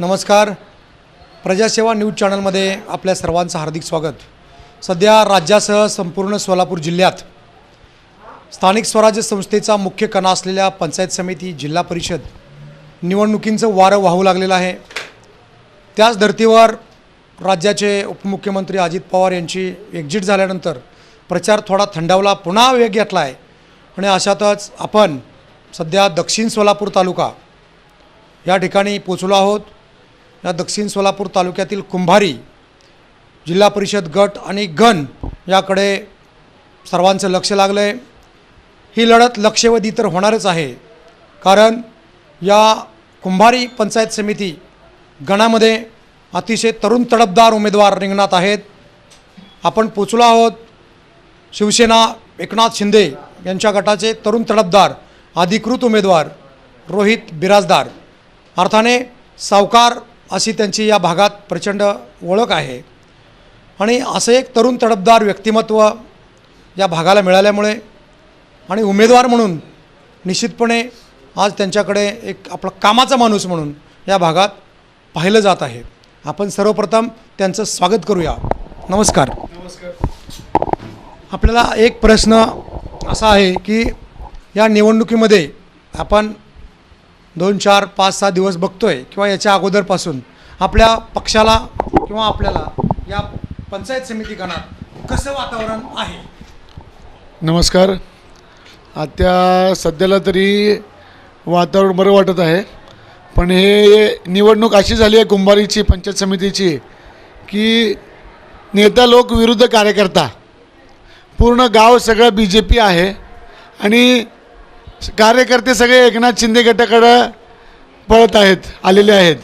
नमस्कार. प्रजासेवा न्यूज चॅनलमध्ये आपल्या सर्वांचं हार्दिक स्वागत. सध्या राज्यासह संपूर्ण सोलापूर जिल्ह्यात स्थानिक स्वराज्य संस्थेचा मुख्य कणा असलेल्या पंचायत समिती, जिल्हा परिषद निवडणुकींचं वारं वाहू लागलेलं आहे. त्याच धर्तीवर राज्याचे उपमुख्यमंत्री अजित पवार यांची एक्झिट झाल्यानंतर प्रचार थोडा थंडावला, पुन्हा वेग घेतला आहे. आणि अशातच आपण सध्या दक्षिण सोलापूर तालुका या ठिकाणी पोचलो आहोत. या दक्षिण सोलापूर तालुक्यातील कुंभारी जिल्हा परिषद गट आणि गण याकडे सर्वांचं लक्ष लागलं आहे. ही लढत लक्षवेधी तर होणारच आहे, कारण या कुंभारी पंचायत समिती गणामध्ये अतिशय तरुण तडफदार उमेदवार रिंगणात आहेत. आपण पोचलो आहोत शिवसेना एकनाथ शिंदे यांच्या गटाचे तरुण तडफदार अधिकृत उमेदवार रोहित बिराजदार, अर्थाने सावकार अशी त्यांची या भागात प्रचंड ओळख आहे. आणि असं एक तरुण तडफदार व्यक्तिमत्व या भागाला मिळाल्यामुळे आणि उमेदवार म्हणून निश्चितपणे आज त्यांच्याकडे एक आपला कामाचा माणूस म्हणून या भागात पाहिलं जात आहे. आपण सर्वप्रथम त्यांचं स्वागत करूया. नमस्कार. नमस्कार. आपल्याला एक प्रश्न असा आहे की या निवडणुकीमध्ये आपण 2, 4, 5, 6 दिवस बघतोय किंवा याच्या अगोदरपासून आपल्या पक्षाला किंवा आपल्याला या पंचायत समिती गणात कसं वातावरण आहे? नमस्कार. आता सध्याला तरी वातावरण बरं वाटत आहे, पण हे निवडणूक अशी झाली आहे कुंभारीची पंचायत समितीची की नेता लोक विरुद्ध कार्यकर्ता, पूर्ण गाव सगळं BJP आहे आणि कार्यकर्ते सगळे एकनाथ शिंदे गटाकडं पळत आहेत, आलेले आहेत.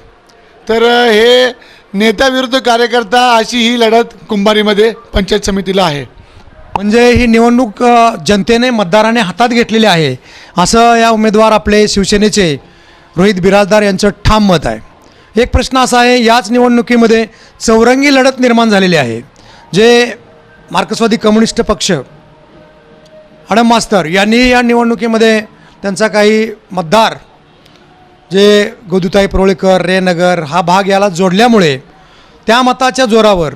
तर हे नेता विरुद्ध कार्यकर्ता अशी ही लढत कुंभारीमध्ये पंचायत समितीला आहे. म्हणजे ही निवडणूक जनतेने, मतदाराने हातात घेतलेली आहे असं या उमेदवार आपले शिवसेनेचे रोहित बिराजदार यांचं ठाम मत आहे. एक प्रश्न असा आहे, याच निवडणुकीमध्ये चौरंगी लढत निर्माण झालेली आहे. जे मार्क्सवादी कम्युनिस्ट पक्ष आडम मास्तर यांनी या निवडणुकीमध्ये त्यांचा काही मतदार जे गोदुताई परोळेकर, रेनगर हा भाग याला जोडल्यामुळे त्या मताच्या जोरावर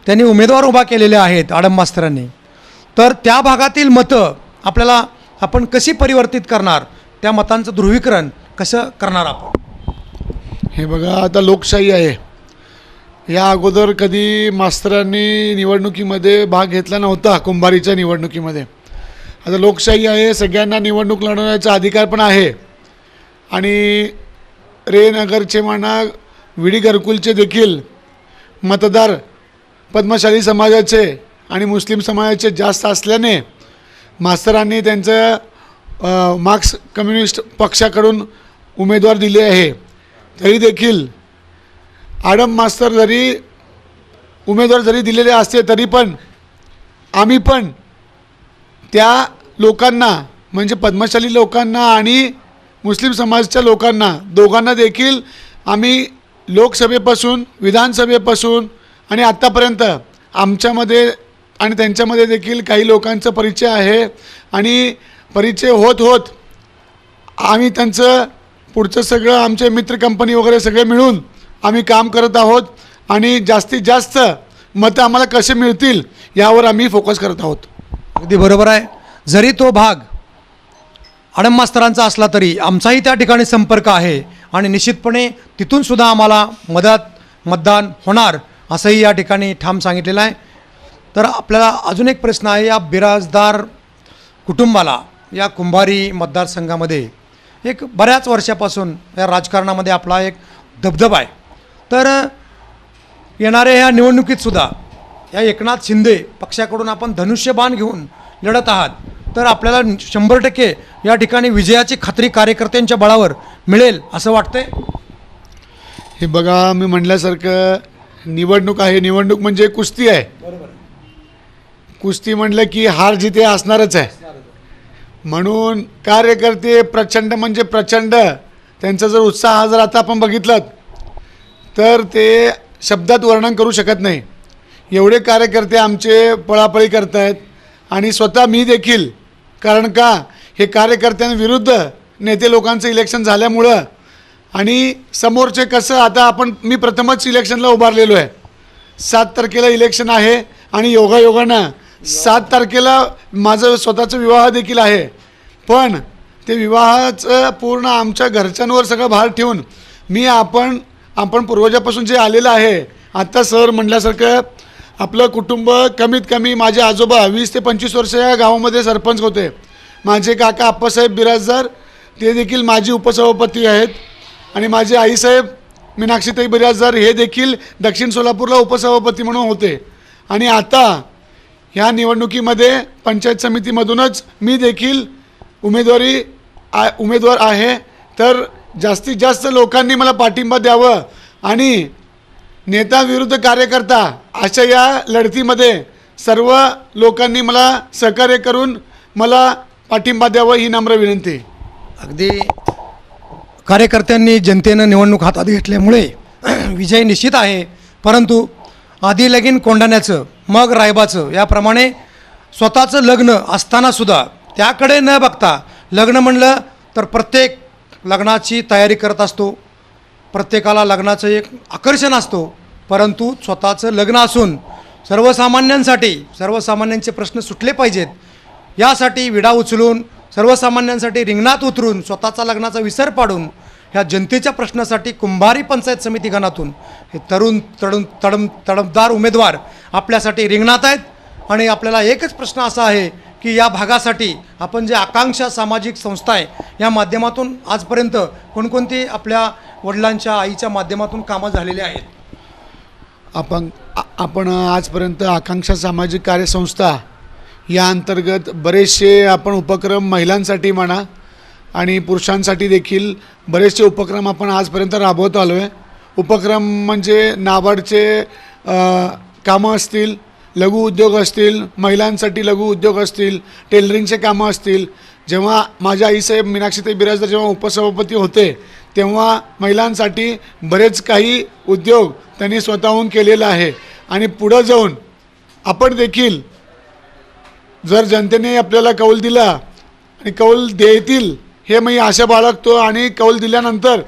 त्यांनी उमेदवार उभा केलेले आहेत आडम मास्तरांनी. तर त्या भागातील मतं आपण कशी परिवर्तित करणार, त्या मतांचं ध्रुवीकरण कसं करणार आपण? हे बघा, आता लोकशाही आहे. या अगोदर कधी मास्तरांनी निवडणुकीमध्ये भाग घेतला नव्हता कुंभारीच्या निवडणुकीमध्ये. आता लोकशाही आहे, सगळ्यांना निवडणूक लढवण्याचा अधिकार पण आहे. आणि रेनगरचे म्हणा, विडी घरकुलचे देखील मतदार पद्मशाली समाजाचे आणि मुस्लिम समाजाचे जास्त असल्याने मास्तरांनी त्यांचं मार्क्स कम्युनिस्ट पक्षाकडून उमेदवार दिले आहे. तरी देखील आडम मास्तर जरी उमेदवार जरी दिलेले असते तरी पण आम्ही पण त्या लोकांना, म्हणजे पद्मशाली लोकांना आणि मुस्लिम समाजाच्या लोकांना, दोघांना देखील आम्ही लोकसभेपासून, विधानसभेपासून आणि आत्तापर्यंत आमच्यामध्ये आणि त्यांच्यामध्ये देखील काही लोकांचा परिचय आहे. आणि परिचय होत होत आम्ही त्यांचं पुढचं सगळं आमचे मित्र कंपनी वगैरे सगळे मिळून आम्ही काम करत आहोत. आणि जास्तीत जास्त मतं आम्हाला कसे मिळतील यावर आम्ही फोकस करत आहोत. अगदी बरोबर आहे. जरी तो भाग आडम मास्तरांचा असला तरी आमचाही त्या ठिकाणी संपर्क आहे आणि निश्चितपणे तिथूनसुद्धा आम्हाला मतदान होणार असंही या ठिकाणी ठाम सांगितलेलं आहे. तर आपल्याला अजून एक प्रश्न आहे, या बिराजदार कुटुंबाला या कुंभारी मतदारसंघामध्ये एक बऱ्याच वर्षापासून या राजकारणामध्ये आपला एक दबदबा आहे. तर येणाऱ्या ह्या निवडणुकीतसुद्धा या एकनाथ शिंदे पक्षाकडून आपण धनुष्यबाण घेऊन लढत आहात, तर आपल्याला 100% या ठिकाणी विजयाची खात्री कार्यकर्त्यांच्या बळावर मिळेल असं वाटतंय? हे बघा, मी म्हटल्यासारखं निवडणूक आहे. निवडणूक म्हणजे कुस्ती आहे. बरोबर. कुस्ती म्हटलं की हार जिथे असणारच आहे. म्हणून कार्यकर्ते प्रचंड म्हणजे प्रचंड, त्यांचा जर उत्साह जर आता आपण बघितलं तर ते शब्दात वर्णन करू शकत नाही. एवढे कार्यकर्ते आमचे पळापळी करत आहेत. आणि स्वतः मी देखील, कारण का हे कार्यकर्त्यांविरुद्ध नेते लोकांचं इलेक्शन झाल्यामुळं आणि समोरचे कसं, आता मी प्रथमच इलेक्शनला उभारलेलो आहे. 7 तारखेला इलेक्शन आहे आणि योगायोगानं 7 तारखेला माझं स्वतःचं विवाह देखील आहे. पण ते विवाहाचं पूर्ण आमच्या घरच्यांवर सगळं भार ठेवून आपण पूर्वजापासून जे आलेलं आहे, आत्ता सर म्हटल्यासारखं आपलं कुटुंब कमीत कमी माझे आजोबा 20 ते 25 वर्ष या गावामध्ये सरपंच होते. माझे काका आप्पासाहेब बिराजदार ते देखील माजी उपसभापती आहेत आणि माझे आईसाहेब मीनाक्षीताई बिराजदार हे देखील दक्षिण सोलापूरला उपसभापती म्हणून होते. आणि आता ह्या निवडणुकीमध्ये पंचायत समितीमधूनच मी देखील उमेदवार आहे. तर जास्तीत जास्त लोकांनी मला पाठिंबा द्यावं आणि नेता विरुद्ध कार्यकर्ता अशा या लढतीमध्ये सर्व लोकांनी मला सहकार्य करून मला पाठिंबा द्यावं ही नम्र विनंती. अगदी कार्यकर्त्यांनी जनतेनं निवडणूक हातात घेतल्यामुळे विजय निश्चित आहे. परंतु आधी लगीन कोंडाण्याचं मग रायबाचं याप्रमाणे स्वतःचं लग्न असतानासुद्धा त्याकडे न बघता, लग्न म्हणलं तर प्रत्येक लग्नाची तयारी करत असतो, प्रत्येकाला लग्नाचं एक आकर्षण असतो. परंतु स्वतःचं लग्न असून सर्वसामान्यांचे प्रश्न सुटले पाहिजेत यासाठी विडा उचलून सर्वसामान्यांसाठी रिंगणात उतरून स्वतःचा लग्नाचा विसर पाडून ह्या जनतेच्या प्रश्नासाठी कुंभारी पंचायत समिती गणातून हे तडमदार उमेदवार आपल्यासाठी रिंगणात आहेत. आणि आपल्याला एकच प्रश्न असा आहे की या भागासाठी आपण जे आकांक्षा सामाजिक संस्था आहे या माध्यमातून आजपर्यंत कोणकोणती आपल्या वडिलांच्या आईच्या माध्यमातून कामं झालेली आहेत? आपण आजपर्यंत आकांक्षा सामाजिक कार्यसंस्था या अंतर्गत बरेचसे आपण उपक्रम महिलांसाठी म्हणा आणि पुरुषांसाठी देखील बरेचसे उपक्रम आपण आजपर्यंत राबवत आलो आहे. उपक्रम म्हणजे नाबार्डचे कामं असतील, लघु उद्योग असतील, महिलांसाठी लघु उद्योग असतील, टेलरिंगचे कामं असतील. जेव्हा माझ्या आईसाहेब मीनाक्षीताई बिराजदार जेव्हा उपसभापती होते तेव्हा महिलांसाठी बरेच काही उद्योग त्यांनी स्वतःहून केलेला आहे. आणि पुढं जाऊन आपण देखील जर जनतेने आपल्याला कौल दिला आणि कौल देतील हे मी आशा बाळगतो. आणि कौल दिल्यानंतर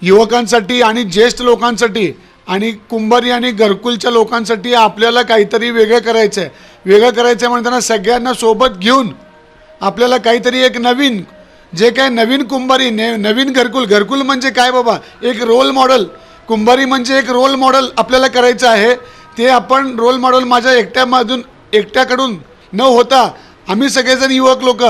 युवकांसाठी आणि ज्येष्ठ लोकांसाठी आणि कुंभारी आणि घरकुलच्या लोकांसाठी आपल्याला काहीतरी वेगळं करायचं आहे. वेगळं करायचं आहे म्हणताना सगळ्यांना सोबत घेऊन आपल्याला काहीतरी एक नवीन जे काय नवीन कुंभारी नवीन घरकुल म्हणजे काय बाबा, एक रोल मॉडेल. कुंभारी म्हणजे एक रोल मॉडेल आपल्याला करायचं आहे. ते आपण रोल मॉडेल माझ्या एकट्याकडून न होता आम्ही सगळेजण युवक लोक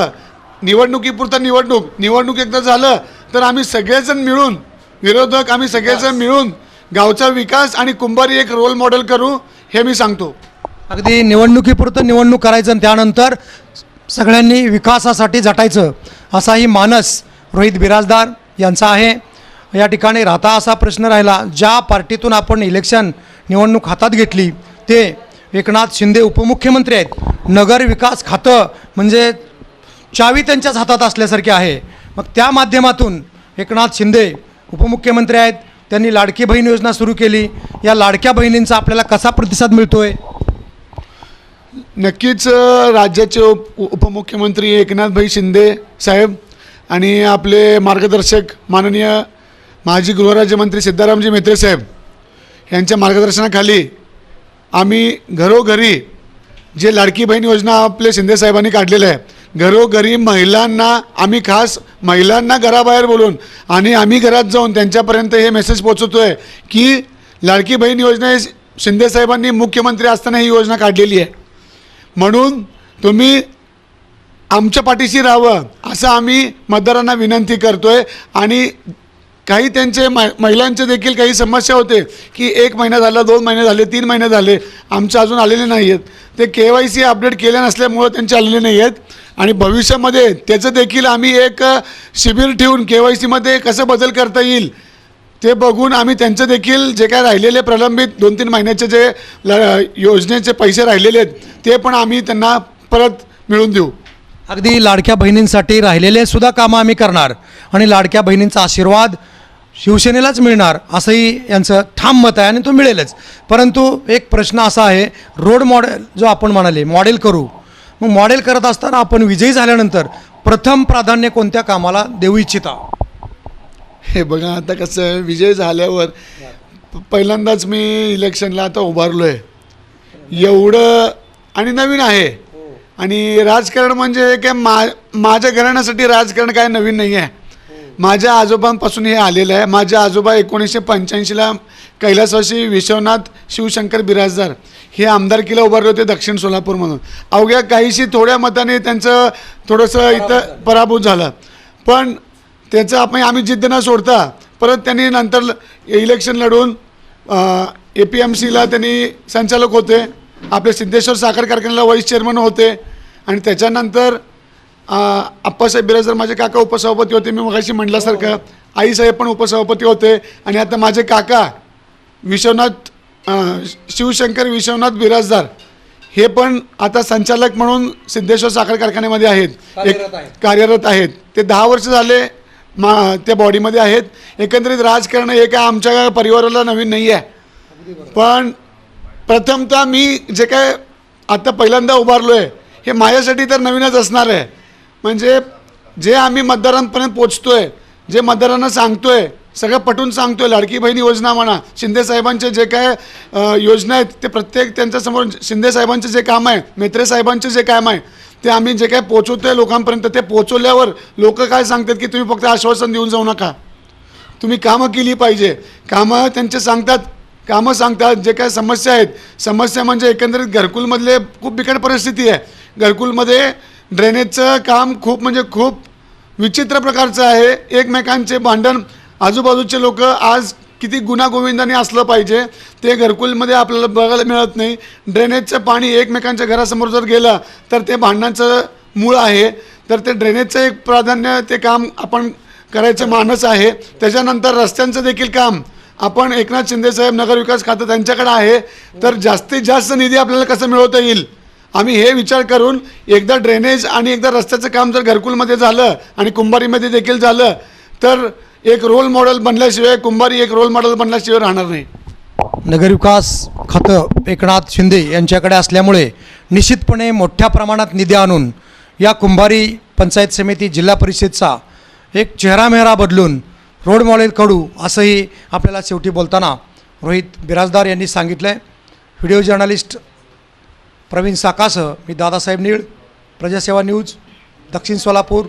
निवडणुकीपुरता निवडणूक एकदा झालं तर आम्ही सगळेजण मिळून विरोधक आम्ही सगळेजण मिळून गावचा विकास आणि कुंभारी एक रोल मॉडेल करू हे मी सांगतो. अगदी निवडणुकीपुरतं निवडणूक करायचं आणि त्यानंतर सगळ्यांनी विकासासाठी झटायचं असाही मानस रोहित बिराजदार यांचा आहे. या ठिकाणी राहता असा प्रश्न राहिला, ज्या पार्टीतून आपण निवडणूक हातात घेतली ते एकनाथ शिंदे उपमुख्यमंत्री आहेत. नगर विकास खातं म्हणजे चावी त्यांच्याच हातात असल्यासारखे आहे. मग त्या माध्यमातून एकनाथ शिंदे उपमुख्यमंत्री आहेत, त्यांनी लाडकी बहीण योजना सुरू केली. या लाडक्या बहिणींचा आपल्याला कसा प्रतिसाद मिळतोय? नक्कीच राज्याचे उपमुख्यमंत्री एकनाथभाई शिंदे साहेब आणि आपले मार्गदर्शक माननीय माजी गृहराज्यमंत्री सिद्धारामजी म्हेत्रे साहेब यांच्या मार्गदर्शनाखाली आम्ही घरोघरी जे लाडकी बहीण योजना आपले शिंदे साहेबांनी काढलेलं आहे, घरोघरी महिलांना आम्ही खास महिलांना घराबाहेर बोलून आणि आम्ही घरात जाऊन त्यांच्यापर्यंत हे मेसेज पोहोचवतो आहे की लाडकी बहीण योजना हे शिंदे साहेबांनी मुख्यमंत्री असताना ही योजना काढलेली आहे. म्हणून तुम्ही आमच्या पाठीशी राहावं असं आम्ही मतदारांना विनंती करतो आहे. आणि काही त्यांचे महिलांचे देखील काही समस्या होते की 1 महिना झाला, 2 महिने झाले, 3 महिने झाले आमचे अजून आलेले नाही आहेत. ते KYC अपडेट केले नसल्यामुळं त्यांचे आलेले नाही आहेत. आणि भविष्यामध्ये त्याचं देखील आम्ही एक शिबिर ठेवून KYCमध्ये कसं बदल करता येईल ते बघून आम्ही त्यांचं देखील जे काय राहिलेले प्रलंबित 2-3 महिन्याचे जे योजनेचे पैसे राहिलेले आहेत ते पण आम्ही त्यांना परत मिळवून देऊ. अगदी लाडक्या बहिणींसाठी राहिलेले सुद्धा कामं आम्ही करणार आणि लाडक्या बहिणींचा आशीर्वाद शिवसेनेलाच मिळणार असंही यांचं ठाम मत आहे आणि तो मिळेलच. परंतु एक प्रश्न असा आहे, रोड मॉडेल जो आपण म्हणाले मॉडेल करू, मग मॉडेल करत असताना आपण विजयी झाल्यानंतर प्रथम प्राधान्य कोणत्या कामाला देऊ इच्छिता? हे बघा आता कसं आहे, विजय झाल्यावर पहिल्यांदाच मी इलेक्शनला आता उभारलो आहे एवढं, आणि नवीन आहे. आणि राजकारण म्हणजे काय माझ्या घराण्यासाठी राजकारण काय नवीन नाही आहे. माझ्या आजोबांपासून हे आलेलं आहे. माझे आजोबा 1985ला कैलासवासी विश्वनाथ शिवशंकर बिराजदार हे आमदारकीला उभारले होते दक्षिण सोलापूरमधून. अवघ्या काहीशी थोड्या मताने त्यांचं थोडंसं इथं पराभूत झालं, पण त्याचं आम्ही जिद्द न सोडता परत त्यांनी नंतर इलेक्शन लढून APMCला त्यांनी संचालक होते, आपल्या सिद्धेश्वर साखर कारखान्याला व्हाईस चेअरमन होते. आणि त्याच्यानंतर आप्पासाहेब बिराजदार माझे काका उपसभापती होते, मी मगाशी म्हटल्यासारखं आईसाहेब पण उपसभापती होते. आणि आता माझे काका विश्वनाथ शिवशंकर विश्वनाथ बिराजदार हे पण आता संचालक म्हणून सिद्धेश्वर साखर कारखान्यामध्ये आहेत, कार्यरत आहेत. ते 10 वर्ष झाले त्या बॉडीमध्ये आहेत. एकंदरीत राजकारण हे काय आमच्या परिवाराला नवीन नाही आहे. पण प्रथमतः मी जे काय आता पहिल्यांदा उभारलो आहे हे माझ्यासाठी तर नवीनच असणार आहे. म्हणजे जे आम्ही मतदारांपर्यंत पोचतो आहे, जे मतदारांना सांगतो आहे, सगळं पटून सांगतो आहे. लाडकी बहीण योजना म्हणा, शिंदेसाहेबांचे जे काय योजना आहेत ते प्रत्येक त्यांच्यासमोर शिंदेसाहेबांचे जे काम आहे, मेत्रे साहेबांचे जे काम आहे ते आम्ही जे काय पोचवतो आहे लोकांपर्यंत, ते पोचवल्यावर लोक काय सांगतात की तुम्ही फक्त आश्वासन देऊन जाऊ नका, तुम्ही कामं केली पाहिजे. कामं त्यांचे कामं सांगतात. जे काय समस्या आहेत, समस्या म्हणजे एकंदरीत घरकुलमधले खूप बिकट परिस्थिती आहे. घरकुलमध्ये ड्रेनेजचं काम खूप विचित्र प्रकारचं आहे. एकमेकांचे भांडण, आजूबाजूचे लोक आज किती गुण्यागोविंदाने असलं पाहिजे ते घरकुलमध्ये आपल्याला बघायला मिळत नाही. ड्रेनेजचं पाणी एकमेकांच्या घरासमोर जर गेलं तर ते भांडणाचं मूळ आहे. तर ते ड्रेनेजचं एक प्राधान्य ते काम आपण करायचं मानस आहे. त्याच्यानंतर रस्त्यांचं देखील काम आपण एकनाथ शिंदेसाहेब नगरविकास खातं त्यांच्याकडे आहे. तर जास्तीत जास्त निधी आपल्याला कसं मिळवता येईल आम्ही हे विचार करून एकदा ड्रेनेज आणि एकदा रस्त्याचं काम जर घरकुलमध्ये झालं आणि कुंभारीमध्ये देखील झालं तर एक रोल मॉडेल बनल्याशिवाय, कुंभारी एक रोल मॉडेल बनल्याशिवाय राहणार नाही. नगरविकास खातं एकनाथ शिंदे यांच्याकडे असल्यामुळे निश्चितपणे मोठ्या प्रमाणात निधी आणून या कुंभारी पंचायत समिती जिल्हा परिषदचा एक चेहरामेहरा बदलून रोड मॉडेल कडू असंही आपल्याला शेवटी बोलताना रोहित बिराजदार यांनी सांगितलं आहे. व्हिडिओ जर्नलिस्ट प्रवीण साकासह मी दादासाहेब नीळ, प्रजासेवा न्यूज, दक्षिण सोलापूर,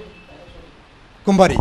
कुंभारी.